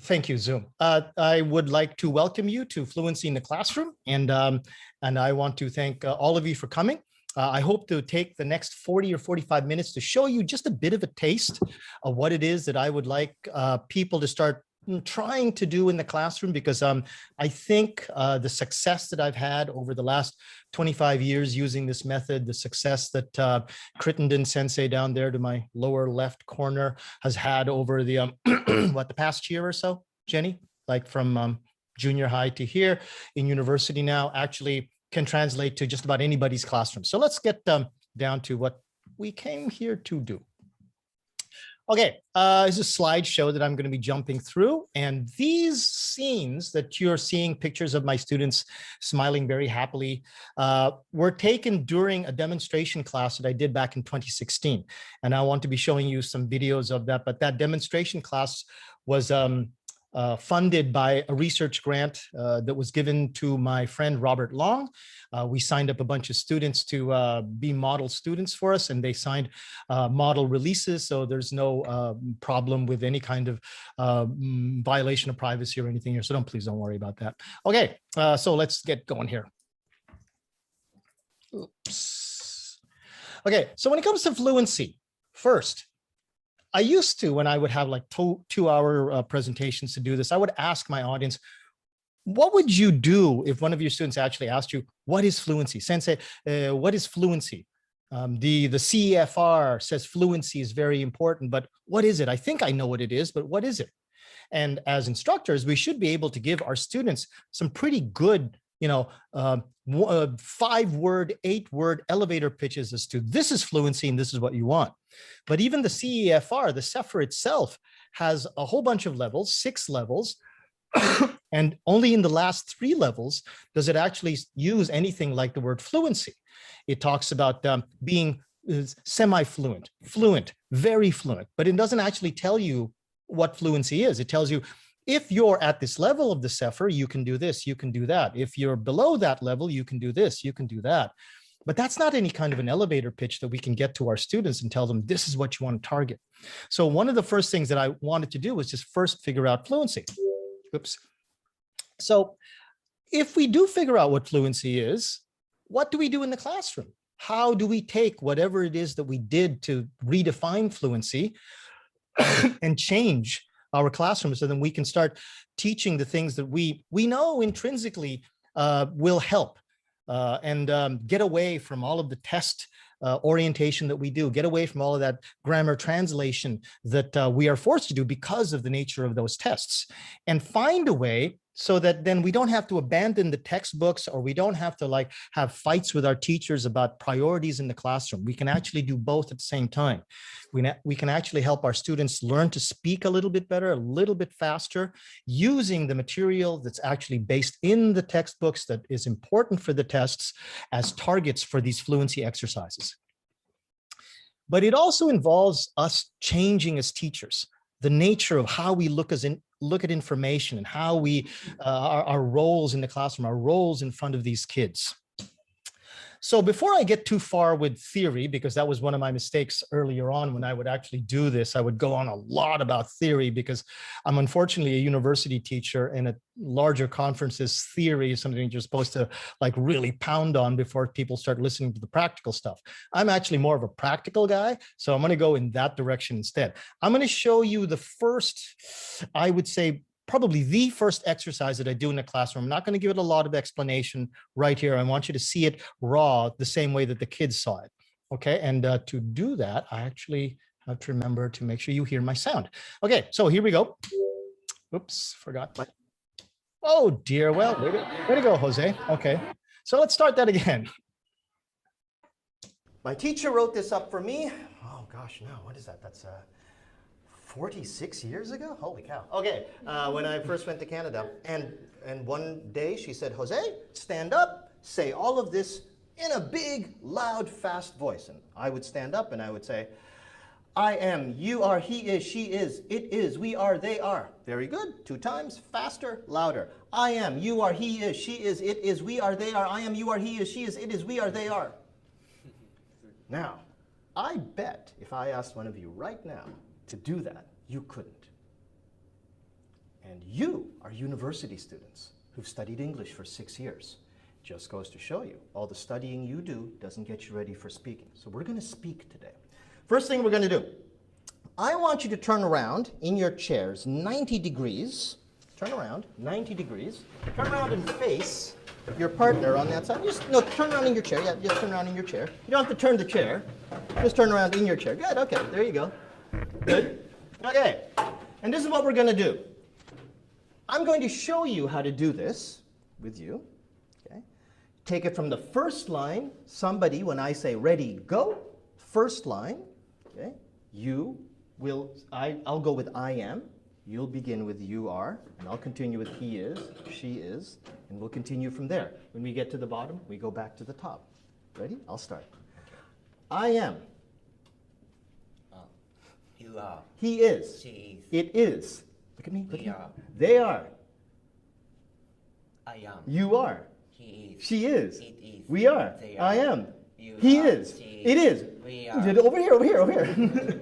Thank you, Zoom. I would like to welcome you to Fluency in the Classroom, and I want to thank all of you for coming. I hope to take the next 40 or 45 minutes to show you just a bit of a taste of what it is that I would like people to start trying to do in the classroom, because I think the success that I've had over the last 25 years using this method, the success that Crittenden Sensei down there to my lower left corner has had over the what, the past year or so, Jenny, like from junior high to here in university now, actually can translate to just about anybody's classroom. So let's get down to what we came here to do. Okay, it's a slideshow that I'm going to be jumping through, and these scenes that you're seeing, pictures of my students smiling very happily, were taken during a demonstration class that I did back in 2016. And I want to be showing you some videos of that, but that demonstration class was funded by a research grant that was given to my friend Robert Long. We signed up a bunch of students to be model students for us, and they signed model releases, so there's no problem with any kind of violation of privacy or anything here, so please don't worry about that. Okay, so let's get going here. Oops. Okay, so when it comes to fluency, first, I used to, when I would have like two-hour presentations to do this, I would ask my audience, what would you do if one of your students actually asked you, what is fluency? Sensei, what is fluency? The CEFR says fluency is very important, but what is it? I think I know what it is, but what is it? And as instructors, we should be able to give our students some pretty good, 5-word, 8-word elevator pitches as to this is fluency and this is what you want. But even the CEFR, the CEFR itself, has a whole bunch of levels, 6 levels, and only in the last 3 levels does it actually use anything like the word fluency. It talks about being semi-fluent, fluent, very fluent, but it doesn't actually tell you what fluency is. It tells you, if you're at this level of the CEFR, you can do this, you can do that. If you're below that level, you can do this, you can do that. But that's not any kind of an elevator pitch that we can get to our students and tell them this is what you want to target. So one of the first things that I wanted to do was just first figure out fluency. Oops. So if we do figure out what fluency is, what do we do in the classroom? How do we take whatever it is that we did to redefine fluency and change our classroom so then we can start teaching the things that we know intrinsically will help and get away from all of the test orientation that we do, get away from all of that grammar translation that we are forced to do because of the nature of those tests, and find a way so that then we don't have to abandon the textbooks, or we don't have to have fights with our teachers about priorities in the classroom. We can actually do both at the same time. We can actually help our students learn to speak a little bit better, a little bit faster, using the material that's actually based in the textbooks that is important for the tests as targets for these fluency exercises. But it also involves us changing as teachers, the nature of how we look at information and how we our roles in the classroom, our roles in front of these kids. So before I get too far with theory, because that was one of my mistakes earlier on when I would actually do this, I would go on a lot about theory because I'm unfortunately a university teacher, and at larger conferences, theory is something you're supposed to really pound on before people start listening to the practical stuff. I'm actually more of a practical guy, so I'm going to go in that direction instead. I'm going to show you the first, I would say, probably the first exercise that I do in the classroom. I'm not going to give it a lot of explanation right here. I want you to see it raw, the same way that the kids saw it. Okay, and to do that, I actually have to remember to make sure you hear my sound. Okay, so here we go. Oops, forgot. Oh dear, well, way to go, Jose. Okay, so let's start that again. My teacher wrote this up for me. Oh gosh, no, what is that? That's 46 years ago? Holy cow. Okay, when I first went to Canada, and one day she said, Jose, stand up, say all of this in a big, loud, fast voice. And I would stand up and I would say, I am, you are, he is, she is, it is, we are, they are. Very good. 2 times, faster, louder. I am, you are, he is, she is, it is, we are, they are. I am, you are, he is, she is, it is, we are, they are. Now, I bet if I asked one of you right now to do that, you couldn't. And you are university students who've studied English for 6 years. Just goes to show you, all the studying you do doesn't get you ready for speaking. So we're going to speak today. First thing we're going to do, I want you to turn around in your chairs 90 degrees. Turn around 90 degrees. Turn around and face your partner on that side. Just, no, turn around in your chair. Yeah, just turn around in your chair. You don't have to turn the chair. Just turn around in your chair. Good, okay, there you go. Good. Okay, and this is what we're going to do. I'm going to show you how to do this with you. Okay. Take it from the first line. Somebody, when I say ready, go, first line. Okay. You will, I'll go with I am. You'll begin with you are, and I'll continue with he is, she is, and we'll continue from there. When we get to the bottom, we go back to the top. Ready? I'll start. I am. You are. He is. She is. It is. Look at me. Look We at me. are. They are. I am. You are. He is. She is. It is. We are. They I are. am. You He are. is. She It is. We are. Over here, over here, over here.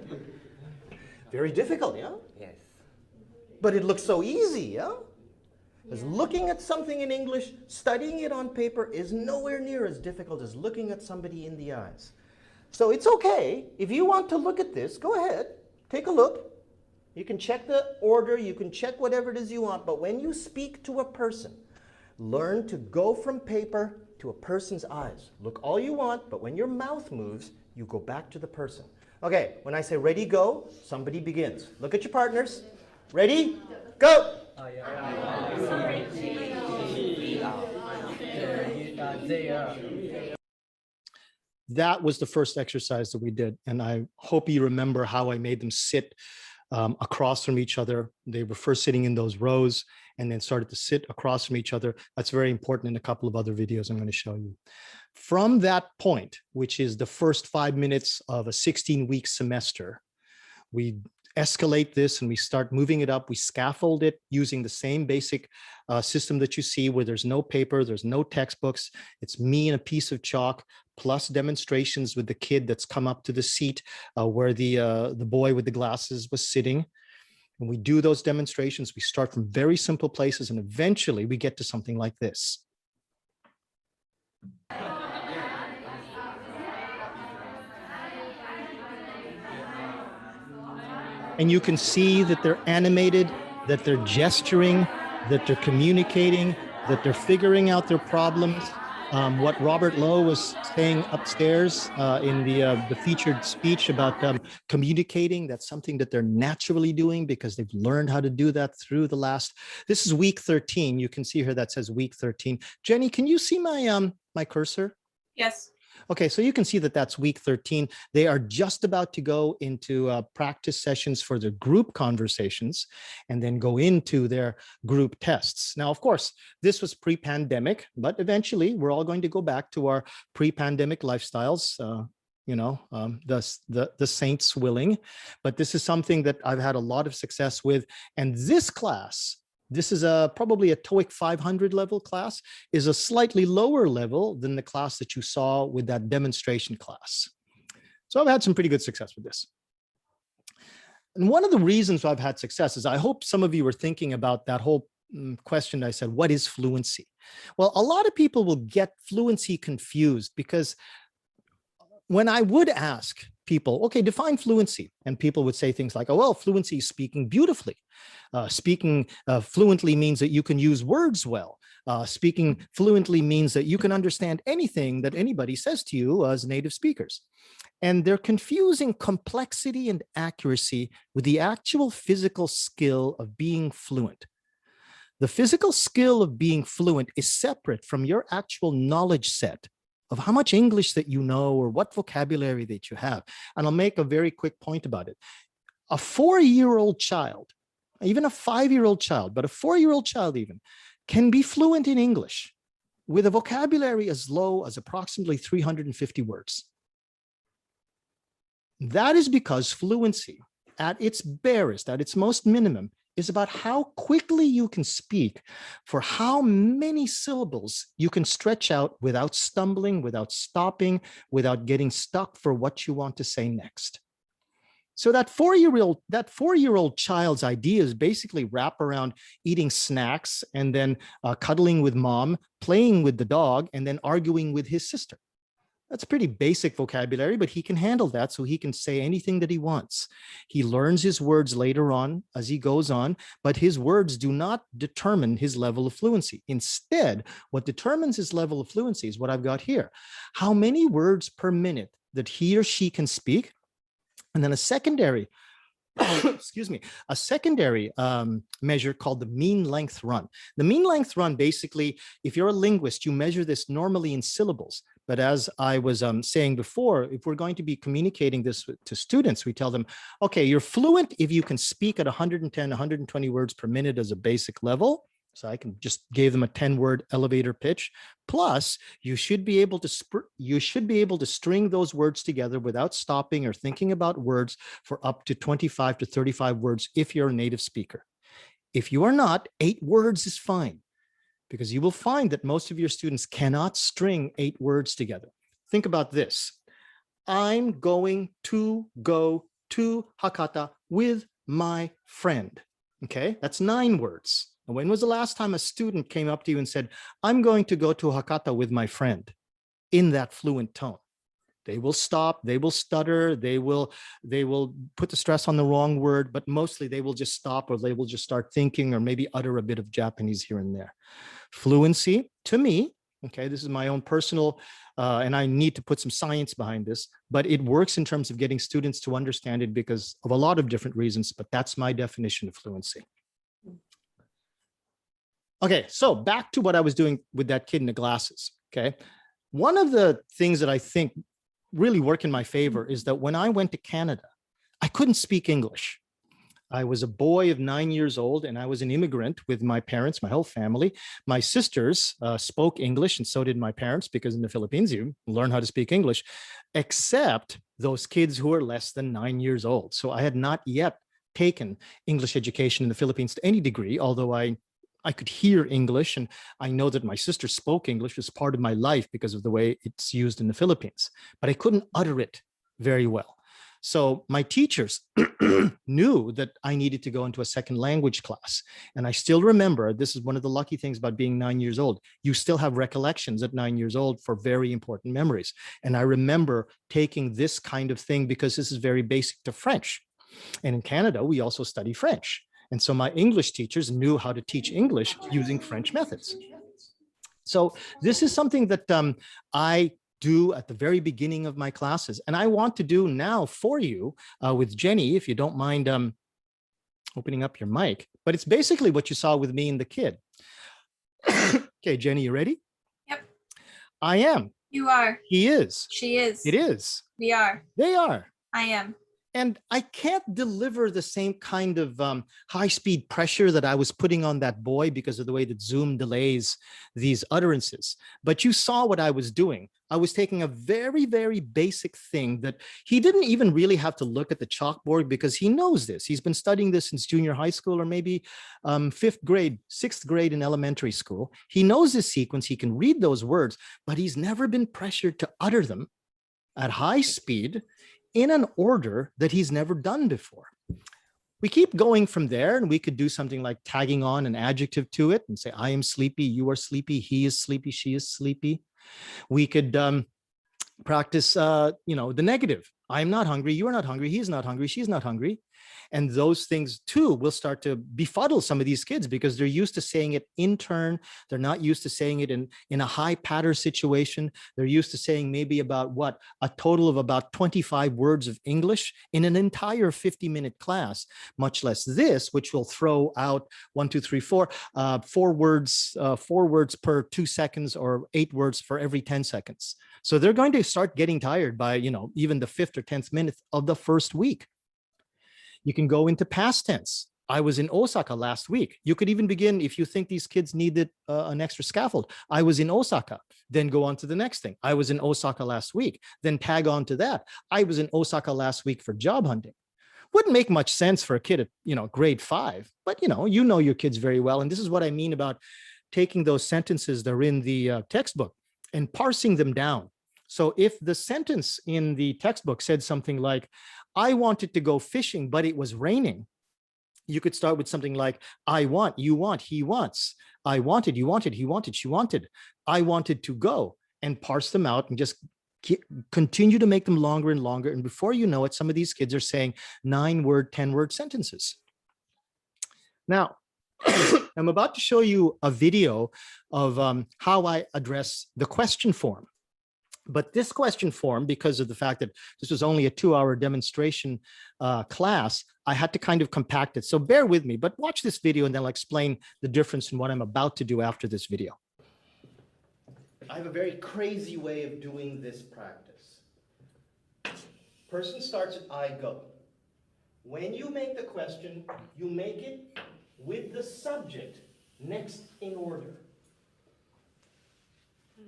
Very difficult, yeah? Yes. But it looks so easy, yeah? Because looking at something in English, studying it on paper is nowhere near as difficult as looking at somebody in the eyes. So it's okay. If you want to look at this, go ahead. Take a look. You can check the order. You can check whatever it is you want. But when you speak to a person, learn to go from paper to a person's eyes. Look all you want, but when your mouth moves, you go back to the person. Okay, when I say ready, go, somebody begins. Look at your partners. Ready, go. That was the first exercise that we did, and I hope you remember how I made them sit across from each other. They were first sitting in those rows and then started to sit across from each other. That's very important in a couple of other videos I'm going to show you. From that point, which is the first 5 minutes of a 16-week semester, we escalate this and we start moving it up. We scaffold it using the same basic system that you see, where there's no paper, there's no textbooks. It's me and a piece of chalk, plus demonstrations with the kid that's come up to the seat where the boy with the glasses was sitting. And we do those demonstrations. We start from very simple places, and eventually we get to something like this. And you can see that they're animated, that they're gesturing, that they're communicating, that they're figuring out their problems. What Robert Lowe was saying upstairs in the featured speech about communicating, that's something that they're naturally doing because they've learned how to do that through the last, this is week 13. You can see here that says week 13. Jenny, can you see my, my cursor? Yes. Okay, so you can see that that's week 13. They are just about to go into practice sessions for their group conversations and then go into their group tests. Now, of course, this was pre-pandemic, but eventually we're all going to go back to our pre-pandemic lifestyles, you know, the saints willing. But this is something that I've had a lot of success with. And this class, this is probably a TOEIC 500 level class, is a slightly lower level than the class that you saw with that demonstration class. So I've had some pretty good success with this. And one of the reasons I've had success is I hope some of you are thinking about that whole question I said, what is fluency? Well, a lot of people will get fluency confused because when I would ask people, okay, define fluency, and people would say things like, oh, well, fluency is speaking beautifully. Speaking fluently means that you can use words well. Speaking fluently means that you can understand anything that anybody says to you as native speakers. And they're confusing complexity and accuracy with the actual physical skill of being fluent. The physical skill of being fluent is separate from your actual knowledge set of how much English that you know or what vocabulary that you have. And I'll make a very quick point about it. A 4-year-old child, even a 5-year-old child, but a 4-year-old child even, can be fluent in English with a vocabulary as low as approximately 350 words. That is because fluency, at its barest, at its most minimum, is about how quickly you can speak for how many syllables you can stretch out without stumbling, without stopping, without getting stuck for what you want to say next. So that four-year-old child's ideas basically wrap around eating snacks and then cuddling with mom, playing with the dog, and then arguing with his sister. That's pretty basic vocabulary, but he can handle that, so he can say anything that he wants. He learns his words later on as he goes on, but his words do not determine his level of fluency. Instead, what determines his level of fluency is what I've got here. How many words per minute that he or she can speak, and then a secondary excuse me, a secondary measure called the mean length run. The mean length run, basically, if you're a linguist, you measure this normally in syllables. But as I was saying before, if we're going to be communicating this to students, we tell them, okay, you're fluent if you can speak at 110, 120 words per minute as a basic level. So I can just give them a 10-word elevator pitch. Plus, you should be able to string those words together without stopping or thinking about words for up to 25 to 35 words if you're a native speaker. If you are not, 8 words is fine, because you will find that most of your students cannot string 8 words together. Think about this. I'm going to go to Hakata with my friend. Okay, that's 9 words. And when was the last time a student came up to you and said, I'm going to go to Hakata with my friend, in that fluent tone? They will stop, they will stutter, they will put the stress on the wrong word, but mostly they will just stop, or they will just start thinking, or maybe utter a bit of Japanese here and there. Fluency, to me, okay, this is my own personal, and I need to put some science behind this, but it works in terms of getting students to understand it because of a lot of different reasons, but that's my definition of fluency. Okay, so back to what I was doing with that kid in the glasses, okay? One of the things that I think really work in my favor is that when I went to Canada, I couldn't speak English. I was a boy of 9 years old, and I was an immigrant with my parents, my whole family. My sisters spoke English, and so did my parents, because in the Philippines, you learn how to speak English, except those kids who are less than 9 years old. So I had not yet taken English education in the Philippines to any degree, although I could hear English, and I know that my sister spoke English as part of my life because of the way it's used in the Philippines, but I couldn't utter it very well. So my teachers knew that I needed to go into a second language class. And I still remember, this is one of the lucky things about being 9 years old, you still have recollections at 9 years old for very important memories. And I remember taking this kind of thing because this is very basic to French. And in Canada, we also study French. And so my English teachers knew how to teach English using French methods. So this is something that I do at the very beginning of my classes. And I want to do now for you with Jenny, if you don't mind opening up your mic. But it's basically what you saw with me and the kid. Okay, Jenny, you ready? Yep. I am. You are. He is. She is. It is. We are. They are. I am. And I can't deliver the same kind of high-speed pressure that I was putting on that boy because of the way that Zoom delays these utterances. But you saw what I was doing. I was taking a very, very basic thing that he didn't even really have to look at the chalkboard because he knows this. He's been studying this since junior high school, or maybe 5th grade, 6th grade in elementary school. He knows this sequence. He can read those words, but he's never been pressured to utter them at high speed in an order that he's never done before. We keep going from there, and we could do something like tagging on an adjective to it and say, I am sleepy, you are sleepy, he is sleepy, she is sleepy. We could practice, the negative. I am not hungry, you are not hungry, he is not hungry, she's not hungry. And those things too will start to befuddle some of these kids because they're used to saying it in turn. They're not used to saying it in a high patter situation. They're used to saying maybe about a total of about 25 words of English in an entire 50-minute class, much less this, which will throw out 1, 2, 3, 4, 4 words per 2 seconds, or 8 words for every 10 seconds. So they're going to start getting tired by, even the 5th or 10th minute of the first week. You can go into past tense. I was in Osaka last week. You could even begin, if you think these kids needed an extra scaffold, I was in Osaka, then go on to the next thing. I was in Osaka last week, then tag on to that. I was in Osaka last week for job hunting. Wouldn't make much sense for a kid at, grade 5, but you know your kids very well. And this is what I mean about taking those sentences that are in the textbook and parsing them down. So if the sentence in the textbook said something like, I wanted to go fishing, but it was raining. You could start with something like, I want, you want, he wants. I wanted, you wanted, he wanted, she wanted. I wanted to go, and parse them out and just continue to make them longer and longer. And before you know it, some of these kids are saying 9-word, 10-word sentences. Now, I'm about to show you a video of how I address the question form. But this question form, because of the fact that this was only a 2-hour demonstration class, I had to kind of compact it. So bear with me, but watch this video and then I'll explain the difference in what I'm about to do after this video. I have a very crazy way of doing this practice. Person starts at I go. When you make the question, you make it with the subject next in order.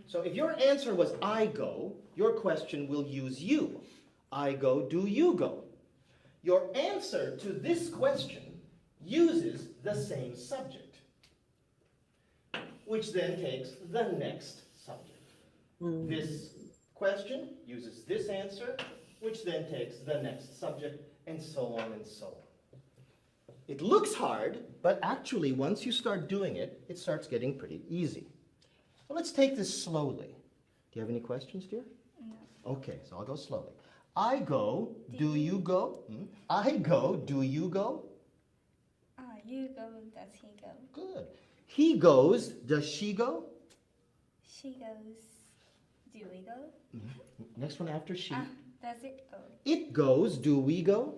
So if your answer was I go, your question will use you. I go, do you go? Your answer to this question uses the same subject, which then takes the next subject. This question uses this answer, which then takes the next subject, and so on and so on. It looks hard, but actually once you start doing it, it starts getting pretty easy. Well, let's take this slowly. Do you have any questions, dear? No. Okay, so I'll go slowly. I go, do you go? I go, do you go? You go, does he go? Good. He goes, does she go? She goes, do we go? Next one after she. Does it go? It goes, do we go?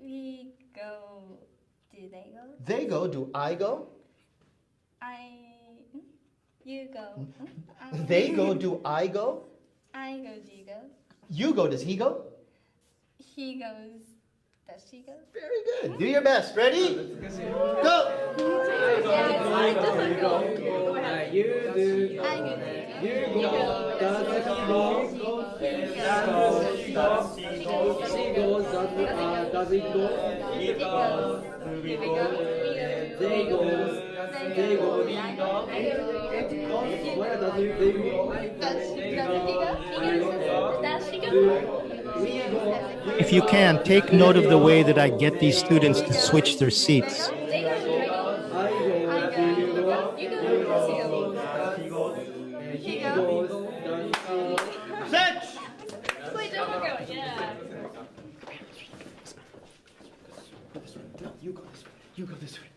We go, do they go? They go, do I go? You go. They go, do I go? I go, do you go? You go, does he go? He goes, does she go? Very good. Do your best. Ready? Go! I go. You do. I go, You go. Does he go? Does she go? She goes. Does it go? It goes. We go. They go. They go. Where does they go? Does he go? Does she go? If you can, take note of the way that I get these students to switch their seats. Set! You go this way. You go this way.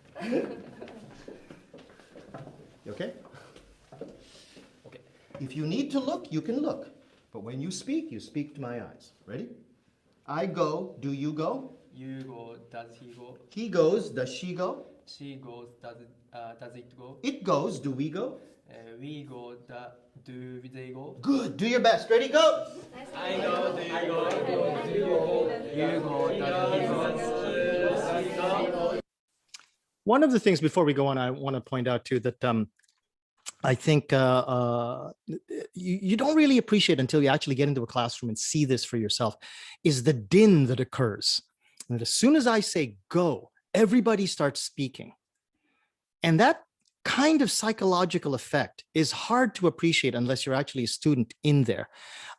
You okay? Okay. If you need to look, you can look. But when you speak to my eyes. Ready? I go, do you go? You go. Does he go? He goes, does she go? She goes. Does it go? It goes, do we go? We go. Do they go? Good. Do your best. Ready? Go! I go. Do you go? Do you go? You go. Does he go? One of the things before we go on, I want to point out too that I think you don't really appreciate until you actually get into a classroom and see this for yourself, is the din that occurs. And as soon as I say go, everybody starts speaking. And that kind of psychological effect is hard to appreciate unless you're actually a student in there.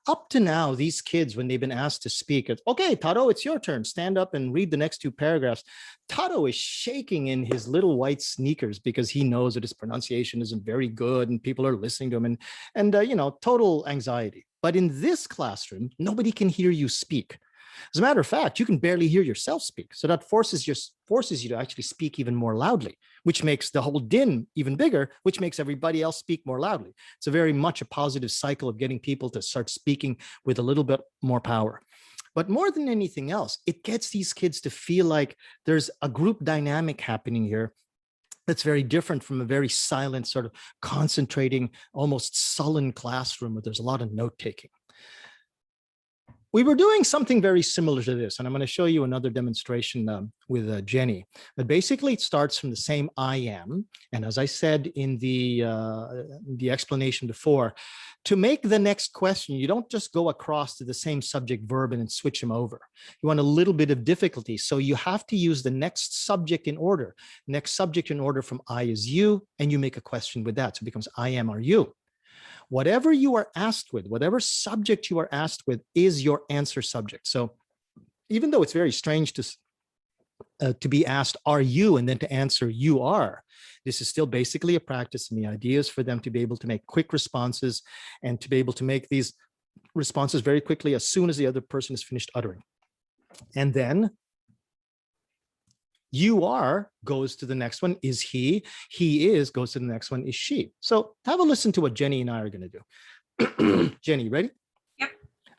Up to now, these kids, when they've been asked to speak, it's, okay, Taro, it's your turn. Stand up and read the next 2 paragraphs. Taro is shaking in his little white sneakers because he knows that his pronunciation isn't very good and people are listening to him and you know, total anxiety. But in this classroom, nobody can hear you speak. As a matter of fact, you can barely hear yourself speak. So that forces you to actually speak even more loudly, which makes the whole din even bigger, which makes everybody else speak more loudly. It's a very much a positive cycle of getting people to start speaking with a little bit more power. But more than anything else, it gets these kids to feel like there's a group dynamic happening here that's very different from a very silent, sort of concentrating, almost sullen classroom where there's a lot of note-taking. We were doing something very similar to this, and I'm going to show you another demonstration with Jenny. But basically, it starts from the same I am, and as I said in the explanation before, to make the next question, you don't just go across to the same subject verb and switch them over. You want a little bit of difficulty, so you have to use the next subject in order. Next subject in order from I is you, and you make a question with that, so it becomes I am, are you. Whatever you are asked with, whatever subject you are asked with is your answer subject. So even though it's very strange to be asked, are you, and then to answer, you are. This is still basically a practice, and the idea is for them to be able to make quick responses and to be able to make these responses very quickly as soon as the other person is finished uttering. And then you are goes to the next one, is he. He is goes to the next one, is she. So have a listen to what Jenny and I are going to do. Jenny, ready? Yep.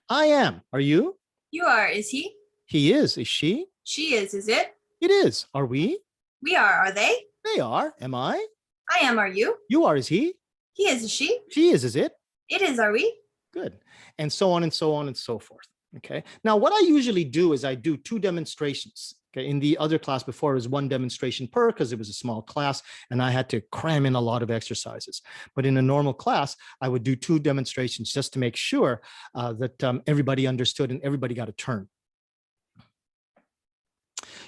I am. Are you? You are. Is he? He is. Is she? She is. Is it? It is. Are we? We are. Are they? They are. Am I? I am. Are you? You are. Is he? He is. Is she? She is. Is it? It is. Are we? Good. And so on and so on and so forth. Okay. Now, what I usually do is I do 2 demonstrations. Okay. In the other class before, it was 1 demonstration per, because it was a small class and I had to cram in a lot of exercises. But in a normal class, I would do 2 demonstrations just to make sure that everybody understood and everybody got a turn.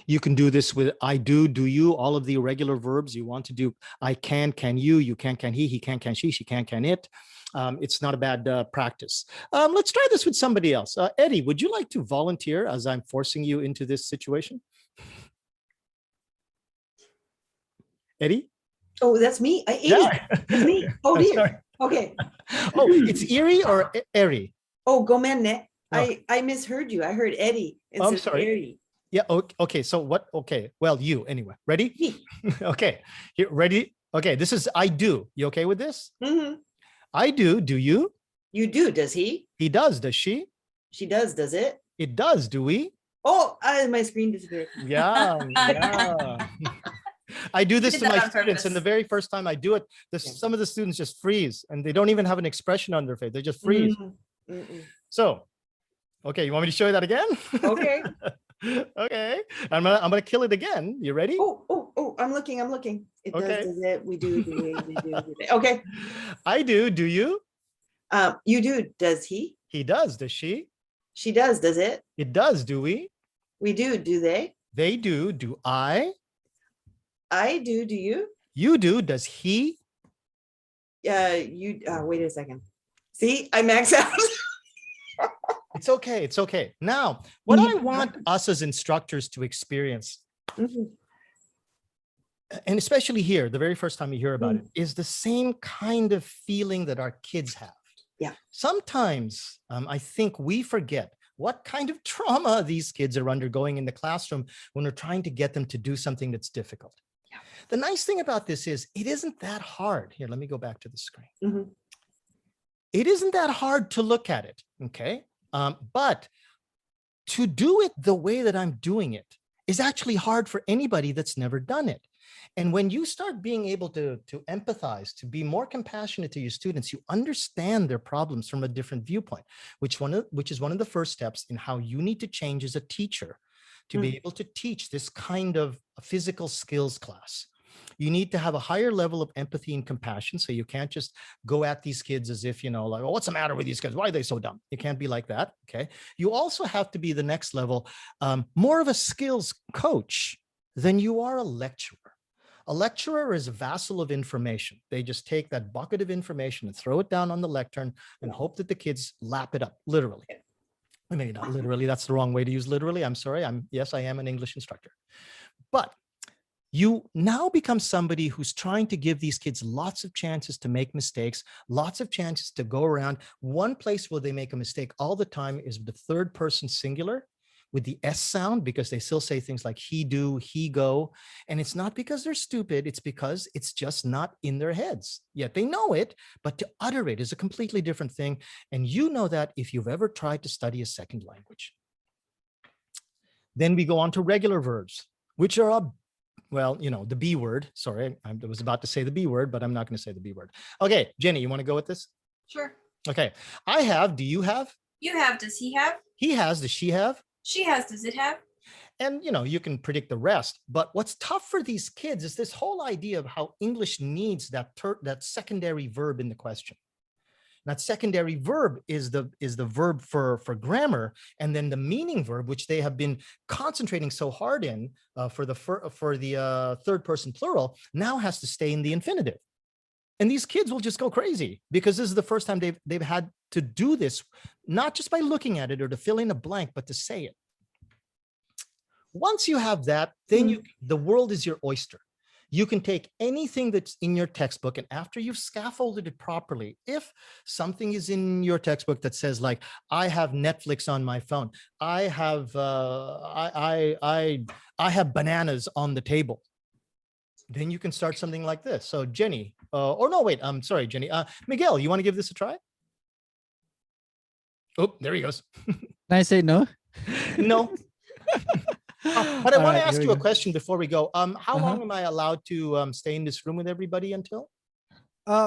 You can do this with I do you, all of the irregular verbs. You want to do I can you can he can she can it. It's not a bad practice. Let's try this with somebody else. Eddie, would you like to volunteer as I'm forcing you into this situation? Eddie? Oh, that's me. Eddie. Yeah. That's me. Oh I'm dear. sorry. Okay. Oh, it's Erie or Erie? Oh, Gomenne. Oh. I misheard you. I heard Eddie. Oh, I'm instead of sorry. Eddie. Yeah. Okay. So what? Okay. Well, you anyway. Ready? Me. Okay. Here, ready? Okay. This is I do. You okay with this? Mm-hmm. I do. Do you? You do. Does he? He does. Does she? She does. Does it? It does. Do we? Oh, my screen disappeared. Yeah. Yeah. I do this Did to that my on students, and the purpose. very first time I do it, Yeah. some of the students just freeze, and they don't even have an expression on their face. They just freeze. Mm, mm-mm. So, okay, you want me to show you that again? Okay. Okay, I'm gonna kill it again. You ready? Oh, I'm looking. It Okay. does it. We do it. Okay. I do. Do you? You do. Does he? He does. Does she? She does. Does it? It does. Do we? We do. Do they? They do. Do I? I do. Do you? You do. Does he? You. Wait a second. See, I max out. It's okay. It's okay. Now, what I Yeah. want us as instructors to experience, Mhm. and especially here, the very first time you hear about it, is the same kind of feeling that our kids have. Yeah. Sometimes I think we forget what kind of trauma these kids are undergoing in the classroom when we're trying to get them to do something that's difficult. Yeah. The nice thing about this is it isn't that hard. Here, let me go back to the screen. Mhm. It isn't that hard to look at it, okay? But to do it the way that I'm doing it is actually hard for anybody that's never done it. And when you start being able to empathize, to be more compassionate to your students, you understand their problems from a different viewpoint, which is one of the first steps in how you need to change as a teacher to be able to teach this kind of physical skills class. You need to have a higher level of empathy and compassion. So you can't just go at these kids as if, like, oh, what's the matter with these kids? Why are they so dumb? You can't be like that. Okay. You also have to be the next level, more of a skills coach than you are a lecturer. A lecturer is a vassal of information. They just take that bucket of information and throw it down on the lectern and hope that the kids lap it up, literally. Maybe not literally. That's the wrong way to use literally. I'm sorry. Yes, I am an English instructor. But you now become somebody who's trying to give these kids lots of chances to make mistakes, lots of chances to go around. One place where they make a mistake all the time is the third person singular with the S sound, because they still say things like he do, he go. And it's not because they're stupid. It's because it's just not in their heads. Yet they know it, but to utter it is a completely different thing. And you know that if you've ever tried to study a second language. Then we go on to regular verbs, which are the B word. Sorry, I was about to say the B word, but I'm not going to say the B word. Okay, Jenny, you want to go with this? Sure. Okay, I have. Do you have? You have. Does he have? He has. Does she have? She has. Does it have? And, you can predict the rest. But what's tough for these kids is this whole idea of how English needs that secondary verb in the question. That secondary verb is the verb for grammar, and then the meaning verb, which they have been concentrating so hard in for the third person plural, now has to stay in the infinitive. And these kids will just go crazy because this is the first time they've had to do this, not just by looking at it or to fill in a blank, but to say it. Once you have that, then the world is your oyster. You can take anything that's in your textbook, and after you've scaffolded it properly, if something is in your textbook that says like, I have Netflix on my phone, I have I have bananas on the table, then you can start something like this. So Jenny, or no, wait, I'm sorry, Jenny. Miguel, you want to give this a try? Oh, there he goes. Can I say no? No. But I All want to right, ask here you we a go. question before we go. How Uh-huh. long am I allowed to stay in this room with everybody until?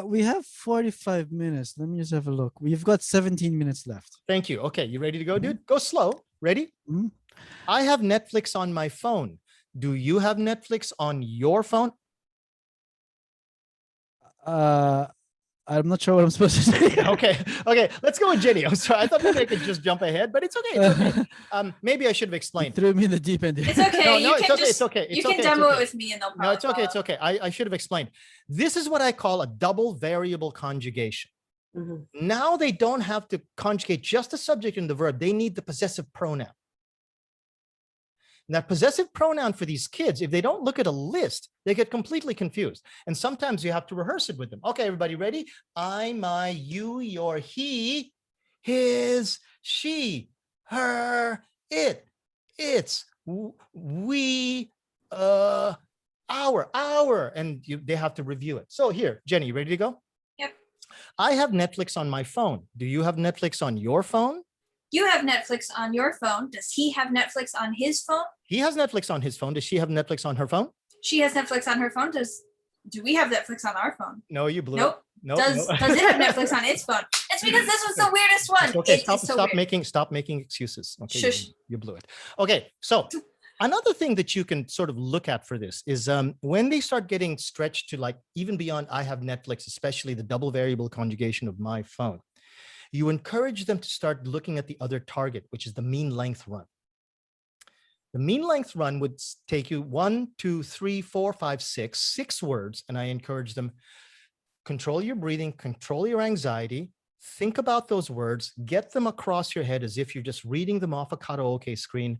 We have 45 minutes. Let me just have a look. We've got 17 minutes left. Thank you. Okay, you ready to go, dude? Go slow. Ready? Mhm. I have Netflix on my phone. Do you have Netflix on your phone? I'm not sure what I'm supposed to say. Okay, okay. Let's go with Jenny. I'm sorry. I thought maybe I could just jump ahead, but it's okay. It's okay. Maybe I should have You explained. threw me in the deep end. It's okay. No, you no, can it's okay. just, It's okay. It's you can okay. It's demo okay. it with me and no problem. No, it's okay. It's okay. I should have explained. This is what I call a double variable conjugation. Mhm. Now they don't have to conjugate just the subject and the verb. They need the possessive pronoun. And that possessive pronoun for these kids, if they don't look at a list, they get completely confused. And sometimes you have to rehearse it with them. Okay, everybody ready? I, my, you, your, he, his, she, her, it, its, we, our, and they have to review it. So here, Jenny, you ready to go? Yep. I have Netflix on my phone. Do you have Netflix on your phone? You have Netflix on your phone. Does he have Netflix on his phone? He has Netflix on his phone. Does she have Netflix on her phone? She has Netflix on her phone. Do we have Netflix on our phone? No, you blew it. Nope. No, Does no. it have Netflix on its phone? It's because this was the weirdest one. It's okay, It is stop, so stop weird. making excuses. Okay, Shush. you blew it. Okay, so another thing that you can sort of look at for this is when they start getting stretched to like even beyond I have Netflix, especially the double variable conjugation of my phone, you encourage them to start looking at the other target, which is the mean length run. The mean length run would take you 1, 2, 3, 4, 5, 6 words, and I encourage them, control your breathing, control your anxiety, think about those words, get them across your head as if you're just reading them off a karaoke screen.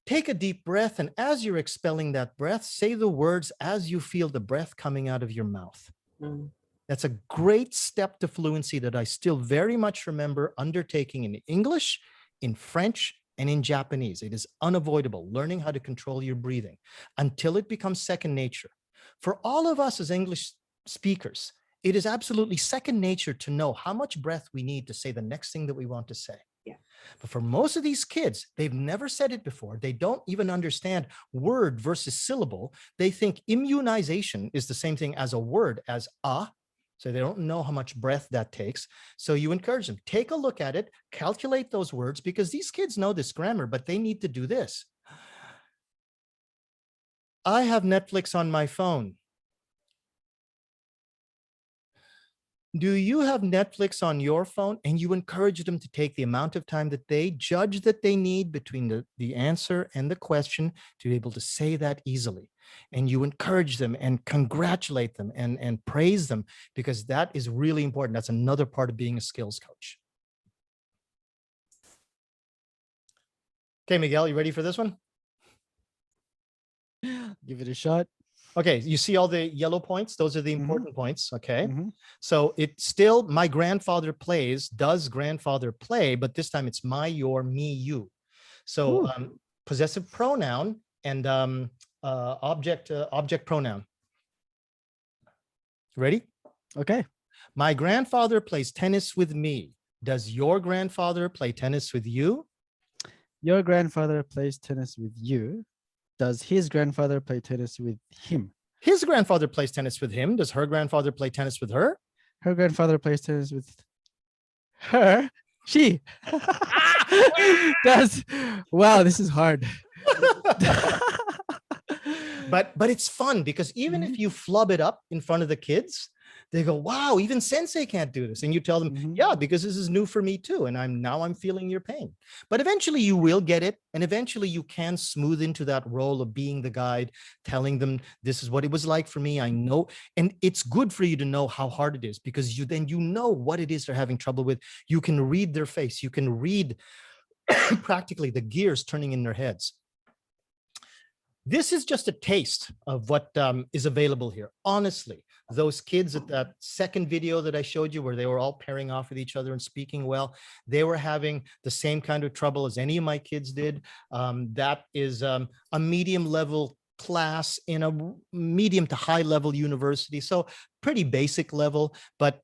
Take a deep breath, and as you're expelling that breath, say the words as you feel the breath coming out of your mouth. Mm. That's a great step to fluency that I still very much remember undertaking in English, in French, and in Japanese. It is unavoidable, learning how to control your breathing until it becomes second nature. For all of us as English speakers, it is absolutely second nature to know how much breath we need to say the next thing that we want to say. Yeah. But for most of these kids, they've never said it before. They don't even understand word versus syllable. They think immunization is the same thing as a word as a. So they don't know how much breath that takes. So you encourage them, take a look at it, calculate those words, because these kids know this grammar, but they need to do this. I have Netflix on my phone. Do you have Netflix on your phone? And you encourage them to take the amount of time that they judge that they need between the answer and the question to be able to say that easily. And you encourage them and congratulate them and praise them, because that is really important. That's another part of being a skills coach. Okay, Miguel, you ready for this one? Give it a shot. Okay, you see all the yellow points? Those are the important points, okay? Mhm. So it's still my grandfather plays, does grandfather play, but this time it's my, your, me, you. So Ooh. possessive pronoun and object pronoun. Ready? Okay. My grandfather plays tennis with me. Does your grandfather play tennis with you? Your grandfather plays tennis with you. Does his grandfather play tennis with him? His grandfather plays tennis with him. Does her grandfather play tennis with her? Her grandfather plays tennis with her. She does. Wow, this is hard. But it's fun, because even if you flub it up in front of the kids, they go, wow, even sensei can't do this. And you tell them, yeah, because this is new for me too. And I'm feeling your pain. But eventually you will get it. And eventually you can smooth into that role of being the guide, telling them this is what it was like for me. I know. And it's good for you to know how hard it is, because then you know what it is they're having trouble with. You can read their face. You can read practically the gears turning in their heads. This is just a taste of what is available here. Honestly, those kids at that second video that I showed you where they were all pairing off with each other and speaking well, they were having the same kind of trouble as any of my kids did. That is a medium level class in a medium to high level university. So pretty basic level, but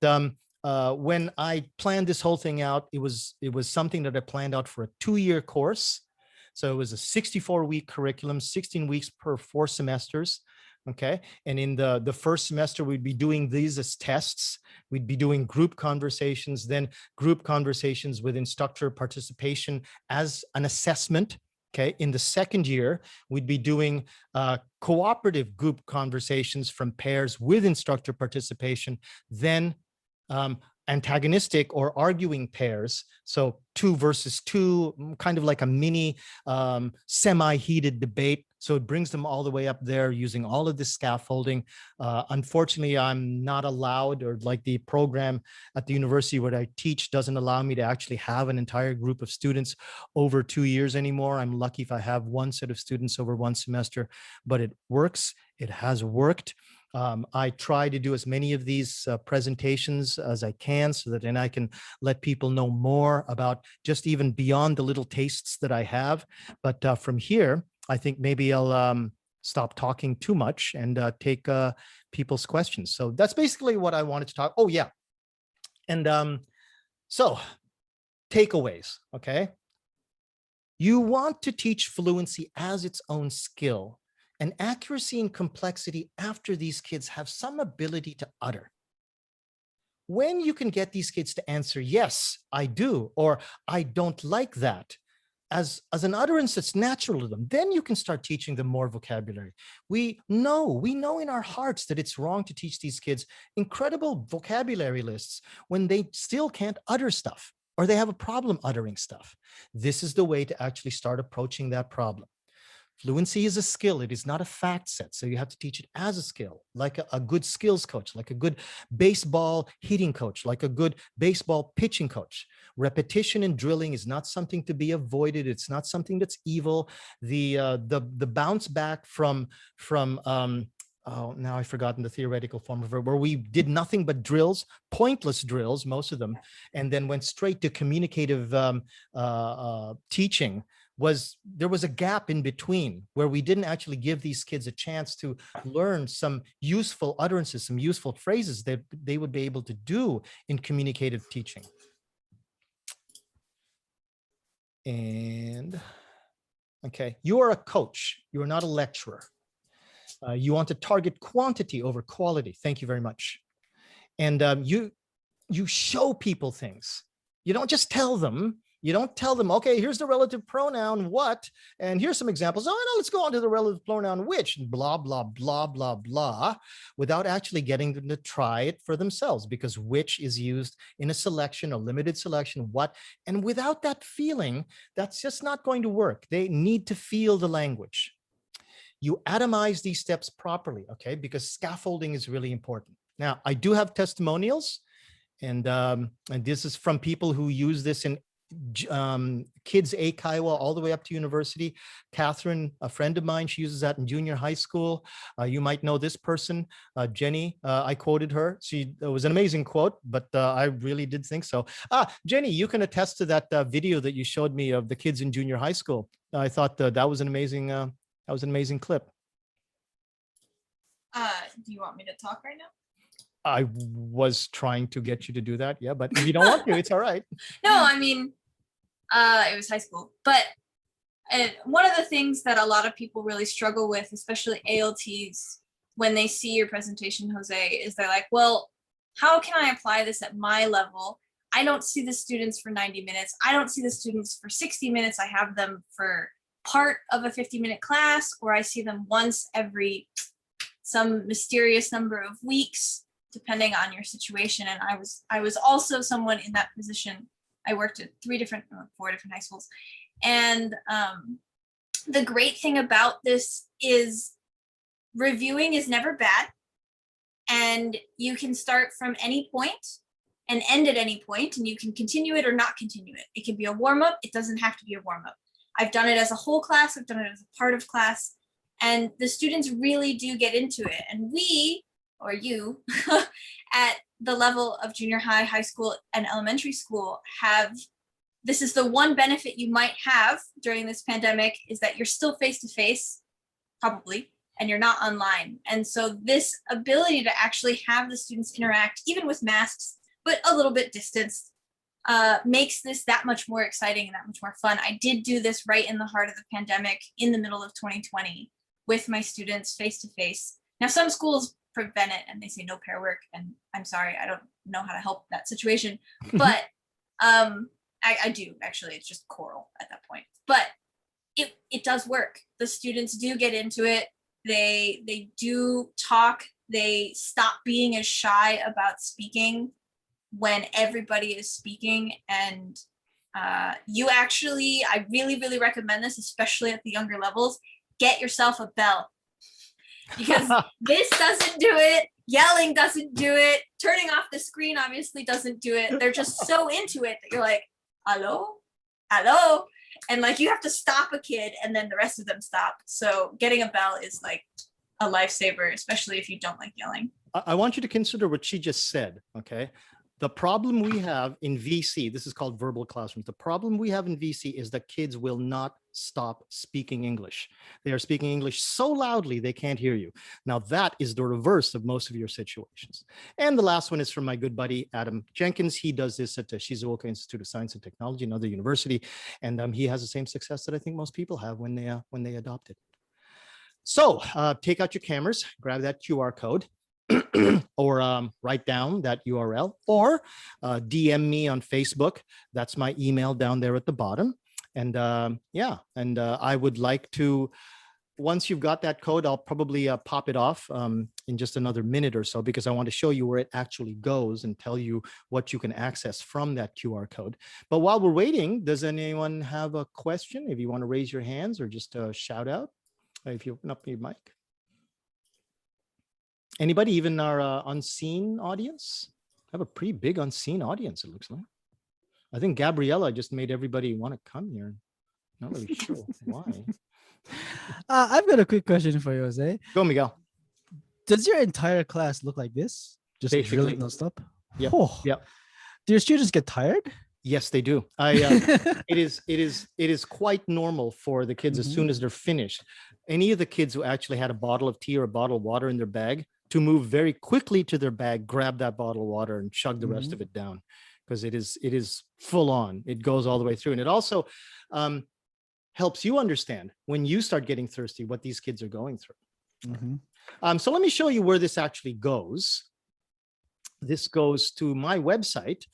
when I planned this whole thing out, it was something that I planned out for a 2-year course. So it was a 64-week curriculum, 16 weeks per 4 semesters. Okay. And in the first semester, we'd be doing these as tests. We'd be doing group conversations, then group conversations with instructor participation as an assessment. Okay. In the second year, we'd be doing cooperative group conversations from pairs with instructor participation, then antagonistic or arguing pairs. So 2 versus 2, kind of like a mini semi-heated debate. So it brings them all the way up there using all of this scaffolding. Unfortunately, I'm not allowed, or like the program at the university where I teach doesn't allow me to actually have an entire group of students over 2 years anymore. I'm lucky if I have one set of students over 1 semester, but it works. It has worked. I try to do as many of these presentations as I can so that then I can let people know more about just even beyond the little tastes that I have. But from here, I think maybe I'll stop talking too much and take people's questions. So that's basically what I wanted to talk. Oh, yeah. And so takeaways, okay? You want to teach fluency as its own skill. And accuracy and complexity after these kids have some ability to utter. When you can get these kids to answer, yes, I do, or I don't like that, as an utterance that's natural to them, then you can start teaching them more vocabulary. We know in our hearts that it's wrong to teach these kids incredible vocabulary lists when they still can't utter stuff, or they have a problem uttering stuff. This is the way to actually start approaching that problem. Fluency is a skill. It is not a fact set. So you have to teach it as a skill, like a good skills coach, like a good baseball hitting coach, like a good baseball pitching coach. Repetition and drilling is not something to be avoided. It's not something that's evil. The bounce back from oh, now I've forgotten the theoretical form of it, where we did nothing but drills, pointless drills, most of them, and then went straight to communicative teaching. There was a gap in between where we didn't actually give these kids a chance to learn some useful utterances, some useful phrases that they would be able to do in communicative teaching. And okay, you are a coach. You are not a lecturer. You want to target quantity over quality. Thank you very much. And you show people things. You don't just tell them. You don't tell them, okay, here's the relative pronoun what, and here's some examples. Oh, no, let's go on to the relative pronoun which, blah, blah, blah, blah, blah, without actually getting them to try it for themselves, because which is used in a selection, a limited selection, what, and without that feeling, that's just not going to work. They need to feel the language. You atomize these steps properly, okay, because scaffolding is really important. Now, I do have testimonials, and this is from people who use this in kids Eikaiwa all the way up to university. Catherine, a friend of mine, she uses that in junior high school. You might know this person, Jenny. I quoted her. It was an amazing quote, but I really did think so. Jenny, you can attest to that video that you showed me of the kids in junior high school. I thought that was an amazing clip. Do you want me to talk right now? I was trying to get you to do that. Yeah, but if you don't want to, it's all right. No, I mean, it was high school. But one of the things that a lot of people really struggle with, especially ALTs, when they see your presentation, Jose, is they're like, well, how can I apply this at my level? I don't see the students for 90 minutes. I don't see the students for 60 minutes. I have them for part of a 50-minute class, or I see them once every some mysterious number of weeks, depending on your situation. And I was also someone in that position. I worked at 4 different high schools. And the great thing about this is reviewing is never bad. And you can start from any point and end at any point, and you can continue it or not continue it. It can be a warm-up. It doesn't have to be a warm-up. I've done it as a whole class. I've done it as a part of class. And the students really do get into it. And we, or you, at the level of junior high, high school, and elementary school this is the one benefit you might have during this pandemic, is that you're still face-to-face, probably, and you're not online. And so this ability to actually have the students interact, even with masks, but a little bit distanced, makes this that much more exciting and that much more fun. I did do this right in the heart of the pandemic in the middle of 2020 with my students face-to-face. Now, some schools prevent it and they say no pair work, and I'm sorry, I don't know how to help that situation, but I do actually. It's just choral at that point, but it does work. The students do get into it. They do talk. They stop being as shy about speaking when everybody is speaking. And you actually, I really, really recommend this, especially at the younger levels. Get yourself a bell, because this doesn't do it. Yelling doesn't do it. Turning off the screen obviously doesn't do it. They're just so into it that you're like, hello, hello. And like, you have to stop a kid and then the rest of them stop. So getting a bell is like a lifesaver, especially if you don't like yelling. I want you to consider what she just said, okay? The problem we have in VC, this is called verbal classrooms. The problem we have in VC is that kids will not stop speaking English. They are speaking English so loudly they can't hear you. Now that is the reverse of most of your situations. And the last one is from my good buddy, Adam Jenkins. He does this at the Shizuoka Institute of Science and Technology, another university. And he has the same success that I think most people have when they adopt it. So take out your cameras, grab that QR code. Or write down that URL, or DM me on Facebook. That's my email down there at the bottom. And I would like to, once you've got that code, I'll probably pop it off in just another minute or so, because I want to show you where it actually goes and tell you what you can access from that QR code. But while we're waiting, does anyone have a question? If you want to raise your hands or just shout out, if you open up your mic. Anybody, even our unseen audience? I have a pretty big unseen audience, it looks like. I think Gabriella just made everybody want to come here. Not really sure why. I've got a quick question for you, Jose. Go, Miguel. Does your entire class look like this? Just Basically. drilling nonstop? Yep. Oh. Yep. Do your students get tired? Yes, they do. It is quite normal for the kids, as soon as they're finished. Any of the kids who actually had a bottle of tea or a bottle of water in their bag, to move very quickly to their bag, grab that bottle of water and chug the rest of it down, because it is full on. It goes all the way through. And it also helps you understand when you start getting thirsty, what these kids are going through. So let me show you where this actually goes. This goes to my website,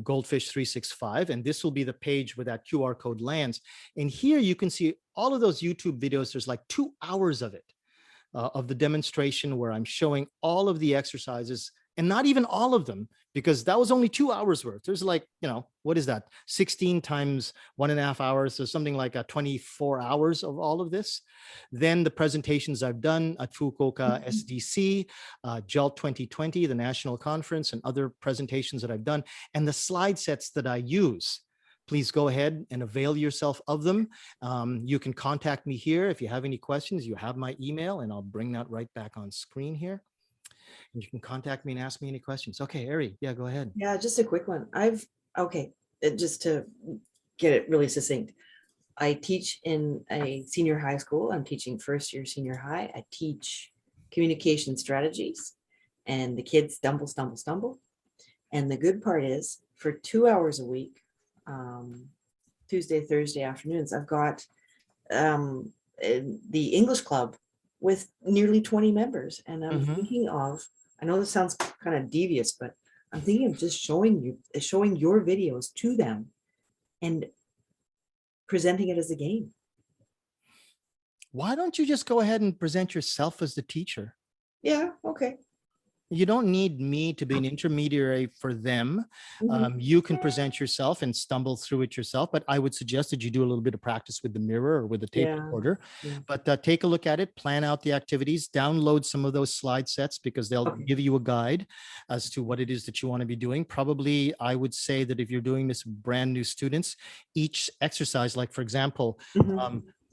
Goldfish 365, and this will be the page where that QR code lands. And here you can see all of those YouTube videos. There's like 2 hours of it. Of the demonstration where I'm showing all of the exercises, and not even all of them, because that was only 2 hours worth. There's like, what is that? 16 times 1.5 hours. So something like 24 hours of all of this. Then the presentations I've done at Fukuoka SDC, JELT 2020, the national conference, and other presentations that I've done, and the slide sets that I use. Please go ahead and avail yourself of them. You can contact me here. If you have any questions, you have my email, and I'll bring that right back on screen here. And you can contact me and ask me any questions. Okay, Ari, yeah, go ahead. Yeah, just a quick one. Just to get it really succinct. I teach in a senior high school. I'm teaching first year senior high. I teach communication strategies, and the kids stumble. And the good part is, for 2 hours a week, Tuesday, Thursday afternoons, I've got the English club with nearly 20 members. And I'm thinking of, I know this sounds kind of devious, but I'm thinking of just showing your videos to them and presenting it as a game. Why don't you just go ahead and present yourself as the teacher? Yeah, okay. You don't need me to be an intermediary for them. You can present yourself and stumble through it yourself, but I would suggest that you do a little bit of practice with the mirror or with the tape recorder. But take a look at it, plan out the activities, download some of those slide sets, because they'll give you a guide as to what it is that you want to be doing. Probably, I would say that if you're doing this with brand new students, each exercise, like for example,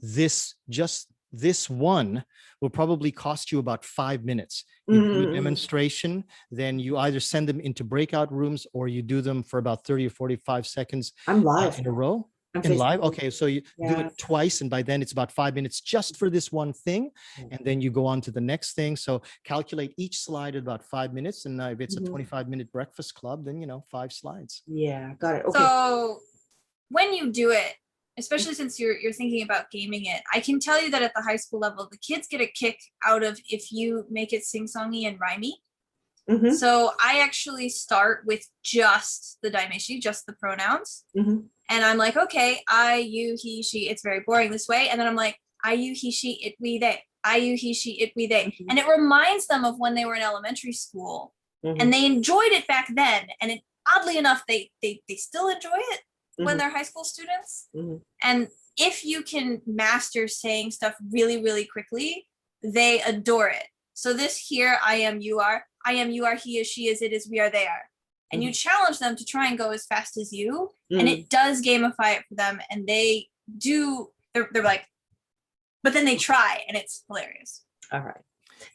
this, just this one will probably cost you about 5 minutes. You do a Mm. demonstration, then you either send them into breakout rooms or you do them for about 30 or 45 seconds I'm live. in a row. I'm In live, Facebook. okay, so you do Yeah. it twice, and by then it's about 5 minutes just for this one thing, and then you go on to the next thing. So calculate each slide at about 5 minutes, and if it's a Mhm. 25-minute breakfast club, then 5 slides. Yeah, got it. Okay. So when you do it, especially since you're thinking about gaming it, I can tell you that at the high school level, the kids get a kick out of if you make it sing-songy and rhymey. Mhm, So I actually start with just the daimeshi, just the pronouns. mhm. And I'm like, okay, I, you, he, she. It's very boring this way. And then I'm like, I, you, he, she, it, we, they. I, you, he, she, it, we, they. Mhm. And it reminds them of when they were in elementary school. Mhm. And they enjoyed it back then. And it, oddly enough, they still enjoy it when Mhm. they're high school students. Mhm. And if you can master saying stuff really, really quickly, they adore it. So this here, I am, you are, he is, she is, it is, we are, they are. And you challenge them to try and go as fast as you. And Mm. it does gamify it for them. And they do, they're like, but then they try and it's hilarious. All right.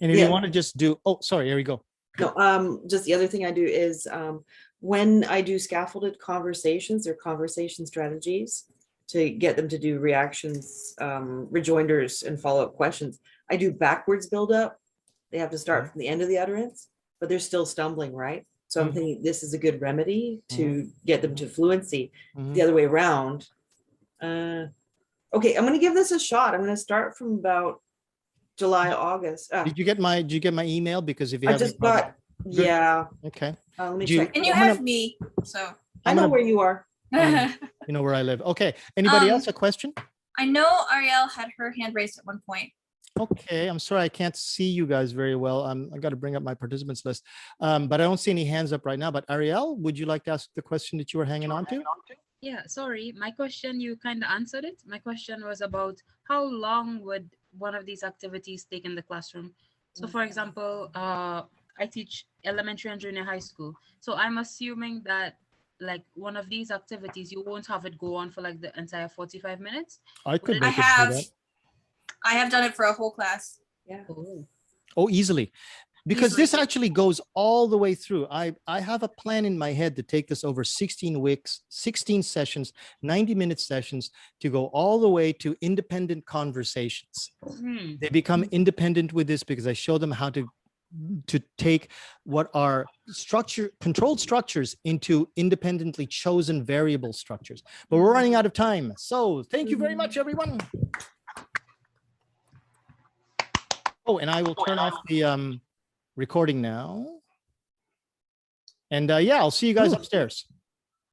And if Yeah. you want to just do, oh, sorry, here we go. No, just the other thing I do is when I do scaffolded conversations or conversation strategies to get them to do reactions, rejoinders, and follow-up questions, I do backwards build-up. They have to start from the end of the utterance, but they're still stumbling, right? So I'm Mhm. thinking this is a good remedy to get them to fluency. Mhm. The other way around. Okay, I'm gonna give this a shot. I'm gonna start from about July, August. Did you get my email? Because if you I have any just problem- got, yeah, okay, let me Do you- check. And you I'm have gonna- me. So I I'm know gonna- where you are. you know where I live. Okay, anybody else a question? I know Ariel had her hand raised at one point. Okay, I'm sorry, I can't see you guys very well. I got to bring up my participants list, but I don't see any hands up right now. But Ariel, would you like to ask the question that you were hanging on to? Yeah, sorry. My question, you kind of answered it. My question was about how long would one of these activities take in the classroom? So for example, I teach elementary and junior high school. So I'm assuming that like one of these activities, you won't have it go on for like the entire 45 minutes. I could I make it do have that. I have done it for a whole class. Yeah. Oh, Oh, easily. Because Easily. this actually goes all the way through. I have a plan in my head to take this over 16 weeks, 16 sessions, 90-minute sessions to go all the way to independent conversations. They become independent with this because I show them how to take what are controlled structures into independently chosen variable structures. But we're running out of time. So thank you very much, everyone. Oh, and I will turn off the recording now. And yeah, I'll see you guys Ooh. upstairs.